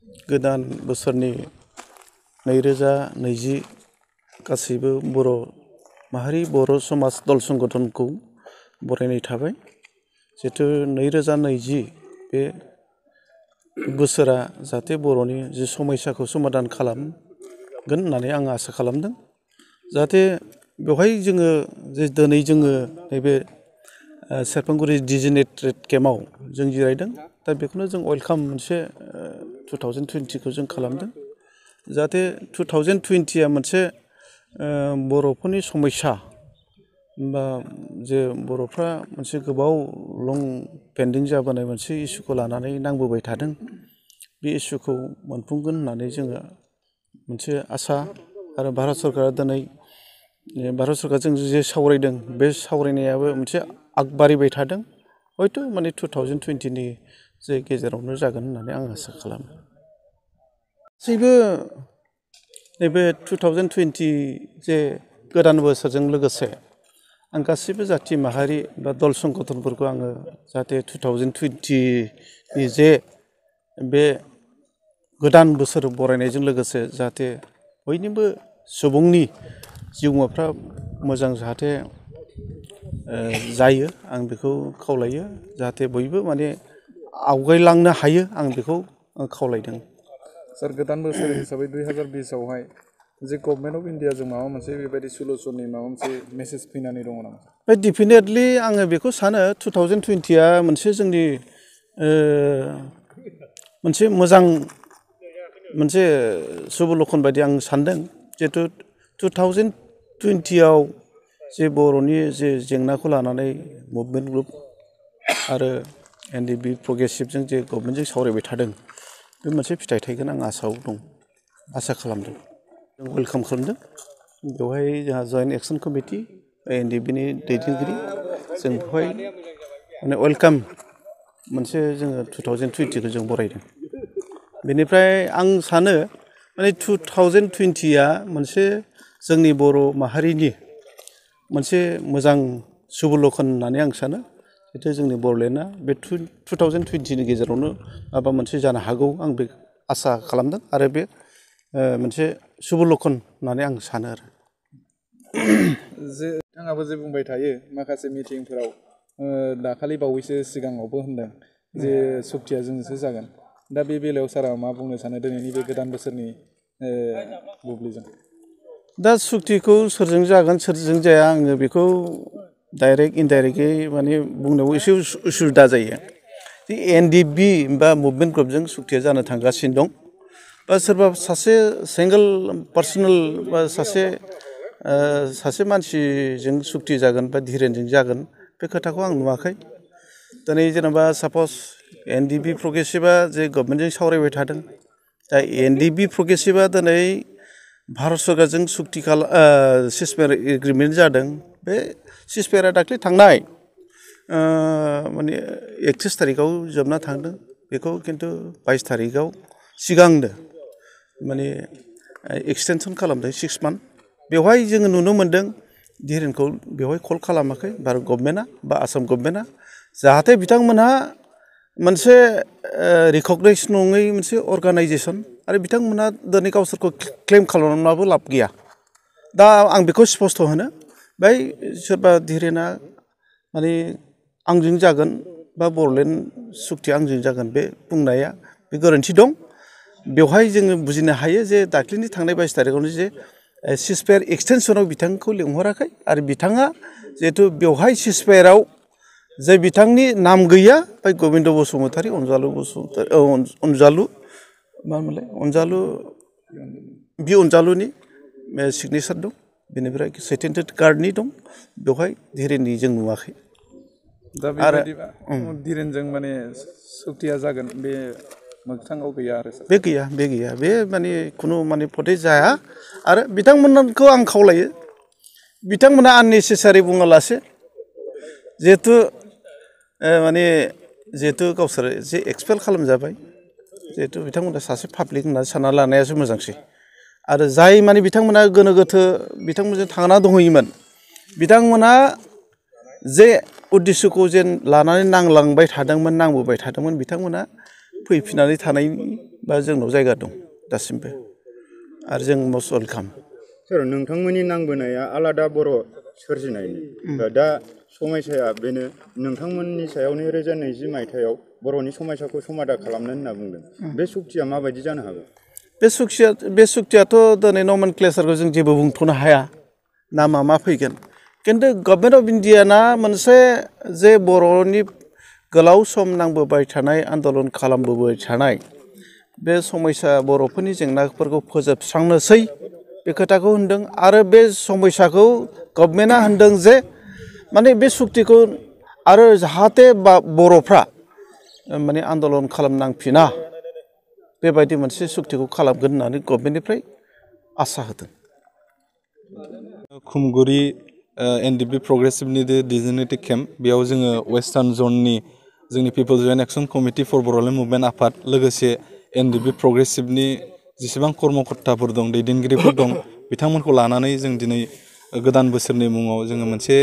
गोदान बोसोरनि 2020 गासैबो बर' माहारि बर' समाज दल संगठनखौ बरायनाय थाबाय। जिहेतु 2020 बे बोसोरा जाहाथे बर'नि जि समस्याखौ समाधान खालामगोन होननानै आं आसा खालामदों। जाहाथे बेवहाय जोङो जे दिनै जोङो नैबे सेरफांगुरि डिजिनेटेड केम्पआव जों जिरायदों। दा बेखौनो जों वेलकाम मोनसे 2020खौ जों खालामदों। जाहाथे 2020आ मोनसे बर'फोरनि समस्या बा जे बर'फ्रा मोनसे गोबाव लं पेन्डिं जाबोनाय मोनसे इसुखौ लानानै नांबोबाय थादों। बे इसुखौ मोनफुंगोन होननानै जोङो मोनसे आसा आरो भारत सरकारा दिनै भारत सरकारजों जे सावरायदों बे सावरायनायाबो मोनसे आगबारिबाय थादों। हयथ' माने 2020नि जे गेजेरावनो जागोन होननानै आं आसा खालामो। गासैबो नैबे 2020 जे गोदान बोसोरजों लोगोसे आं गासिबो जाथि माहारि बा दल संगठनफोरखौ आङो जाहाथे 2020नि जे बे गोदान बोसोर बरायनायजों लोगोसे जाहाथे बयनिबो सुबुंनि जिउमाफ्रा मोजां जाहाथे जायो आं बेखौ खावलायो। जाहाथे बयबो माने आवगायलांनो हायो आं बेखौ खावलायदों। सार गोदान बोसोर हिसाबै 2020आवहाय जे गभर्नमेन्ट अफ इन्डियाजों माबा मोनसे बेबायदि सलुसननि माबा मोनसे मेसेज फैनानै दङ नामा? डेफिनेटलि आङो बेखौ सानो 2020आ मोनसे जोंनि मोनसे मोजां मोनसे सुबलखन बायदि आं सानदों। जिहेतु 2020आव जे बर'नि जे जेंनाखौ लानानै मुभमेन्ट ग्रुप आरो एनडिएफबि प्रग्रेसिभजों जे गभर्नमेन्टजों सावरायबाय थादों बे मोनसे फिथाइ थायगोन आं आसायाव दं, आसा खालामदों। जों वेलकाम खालामदों। बेवहाय जोंहा जयेन्ट एक्सन कमिटि एनडिएफबिनि दैदेनगिरि जों बेवहाय माने वेलकाम मोनसे जोङो 2020खौ जों बरायदों। बेनिफ्राय आं सानो माने 2020आ मोनसे जोंनि बर' माहारिनि मोनसे मोजां सुबलखन होननानै आं सानो। जिहेतु जोंनि बर'लेण्डआ बे 2020नि गेजेरावनो माबा मोनसे जानो हागौ आं बे आसा खालामदों आरो बे मोनसे सुबलखन होननानै आं सानो आरो। जे नोंथाङाबो जे बुंबाय थायो माखासे मिटिंफोराव दाखालि बावैसो सिगाङावबो होनदों जे सुक्तिया जोंसो जागोन। दा बे बेलायाव सारा मा बुंनो सानो दिनैनि बे गोदान बोसोरनि बुब्लिजों? दा सुक्तिखौ सोरजों जागोन सोरजों जाया आङो बेखौ डाइरेक्ट इनडाइरेक्टयै माने बुंनायाव एसे उसुबिदा जायो। एनडिएफबि बा मुभमेन्ट ग्रुपजों सुक्तिया जानो थांगासिनो दं। बा सोरबा सासे सिंगोल पार्सनेल बा सासे मानसिजों सुक्ति जागोन बा धिरेनजों जागोन बे खोथाखौ आं नुवाखै। दिनै जेनेबा सापज एनडिएफबि प्रग्रेसिभआ जे गभर्नमेन्टजों सावरायबाय थादों। दा एनडिएफबि प्रग्रेसिभआ दिनै भारत सरकारजों सुक्ति सिजफायार एग्रिमेन्ट जादों। बे सिजफायारा दाख्लै थांनाय माने 31 थारिखआव जोबना थांदों। बेखौ खिन्थु 22 थारिखआव सिगांनो माने एक्सटेनसन खालामदों 6 मान्थ। बेवहाय जोङो नुनो मोन्दों धिरेनखौ बेवहाय कल खालामाखै भारत गभर्नमेन्टआ बा आसाम गभर्नमेन्टआ। जाहाथे बिथांमोनहा मोनसे रिकगनाइज नङै मोनसे अर्गानाइजेसन आरो बिथांमोनहा दिनै गावसोरखौ क्लेम खालामनाबो लाब गैया। दा आं बेखौ स्पस्त होनो बै सोरबा धिरेना माने आंजों जागोन बा बर'लेण्ड सुक्तिया आंजों जागोन बे बुंनाया बे गोरोन्थि दं। बेवहाय जोङो बुजिनो हायो जे दाख्लैनि थांनाय 22 थारिखआवनो जे सिजफायार एक्सटेनसनाव बिथांखौ लिंहराखै आरो बिथाङा जिहेथु बेवहाय सिजफायाराव जे बिथांनि नाम गैया बे गबिन्द बसुमतारी अनजालु मामोनलाय अनजालुनि सिगनेसार दं। बेनिफ्राय सेटेन्डेड गार्डनि दं। बेवहाय धिरेननि जों नुवाखै। दा बेबायदिबा धिरेनजों माने सुक्तिया जागोन बे मोगथाङाव गैया आरो बे गैया बे माने खुनु माने फथे जाया। आरो बिथांमोनखौ आं खावलायो बिथांमोना आननेसेसारि बुङालासे जिहेथु माने गावसोर जे एक्सपेल खालामजाबाय जिहेथु बिथांमोना सासे पाब्लिक होननानै सानना लानायासो मोजांसै। आरो जाय माने बिथांमोना गोनो गोथो बिथांमोनजों थांना दंहैयोमोन बिथांमोना जे उद्देस्यखौ जेन लानानै नांबोबाय थादोंमोन बिथांमोना फैफिननानै थानायनि बा जोंनाव जायगा दं दासिमबो आरो जों मस्ट वेलकाम। सोर नोंथांमोननि नांबोनाया आलादा बर' सोरजिनायनि दा समयसाया बेनो नोंथांमोननि सायाव 2020 मायथाइयाव बर'नि समयसाखौ समाधान खालामनो होनना बुंदों बे सुक्तिया माबायदि जानो हागौ? बे सुक्तियाथ' दिनै नर्मेन क्लेसारखौ जों जेबो बुंथ'नो हाया नामा मा फैगोन खिन्थु गभर्नमेन्ट अफ इन्डियाना मोनसे जे बर'नि गोलाव सम नांबोबाय थानाय आन्दलन खालामबोबाय थानाय बे समयसा बर'फोरनि जेंनाफोरखौ फोजोबस्रांनोसै बे खोथाखौ होनदों आरो बे समयसाखौ गभर्नमेन्टआ होनदों जे माने बे सुक्तिखौ आरो जाहाथे बर'फ्रा माने आन्दलन खालामनांफिना बेबायदि मोनसे सुक्तिखौ खालामगोन होननानै गभर्नमेन्टनिफ्राय आसा होदों। खुमगुरि एनडिपि प्रग्रेसिभनि डिजिगनेटेड केम्प बेयाव जोङो वेस्टार्न जननि जोंनि people's joint action committee for Bodoland movement आफाद लोगोसे एनडिपि प्रग्रेसिभनि जेसेबां कर्मकर्ताफोर दं दैदेनगिरिफोर दं बिथांमोनखौ लानानै जों दिनै गोदान बोसोरनि मुङाव जोङो मोनसे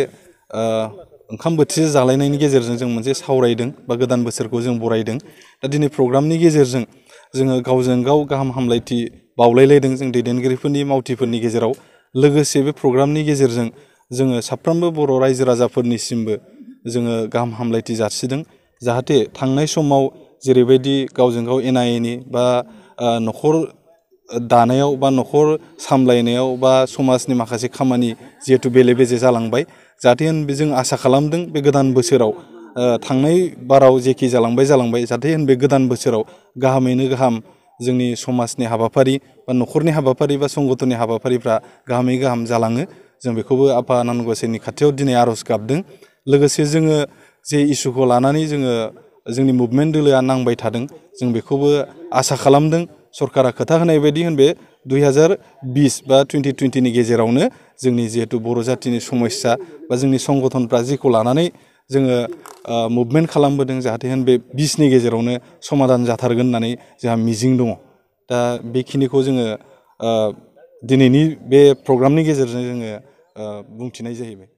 ओंखाम बोथिसे जालायनायनि गेजेरजों जों मोनसे सावरायदों बा गोदान बोसोरखौ जों बरायदों। दा दिनै प्रग्रामनि गेजेरजों जोङो गावजों गाव गाहाम हामलायथि बावलायलायदों जों दैदेनगिरिफोरनि मावथिफोरनि गेजेराव लोगोसे बे प्रग्रामनि गेजेरजों जोङो साफ्रोमबो बर' रायजो राजाफोरनिसिमबो जोङो गाहाम हामलायथि जासिदों जाहाथे थांनाय समाव जेरैबायदि गावजों गाव एना एनि बा न'खर दानायाव बा न'खर सामलायनायाव बा समाजनि माखासे खामानि जिहेतु बेले बेजे जालांबाय जाहाथे जों आसा खालामदों बे गोदान बोसोराव थांनाय बाराव जेखि जालांबाय जाहाथे बे गोदान बोसोराव गाहामैनो गाहाम जोंनि समाजनि हाबाफारि बा न'खरनि हाबाफारि बा संगठननि हाबाफारिफ्रा गाहामै गाहाम जालाङो जों बेखौबो आफा आनान गसाइनि खाथियाव दिनै आर'ज गाबदों। लोगोसे जोङो जे इसुखौ लानानै जोङो जोंनि मुभमेन्ट दोलोआ नांबाय थादों जों बेखौबो आसा खालामदों सरकारा खोथा होनाय बायदि होनबे 2020 बा 2020नि गेजेरावनो जोंनि जिहेतु बर' जातिनि समस्या बा जोंनि संगठनफ्रा जेखौ लानानै जोङो मुभमेन्ट खालामबोदों जाहाथे बे 20नि गेजेरावनो समाधान जाथारगोन होननानै जोंहा मिजिं दङ। दा बेखिनिखौ जोङो दिनैनि बे प्रग्रामनि गेजेरजों जोङो बुंथिनाय जाहैबाय।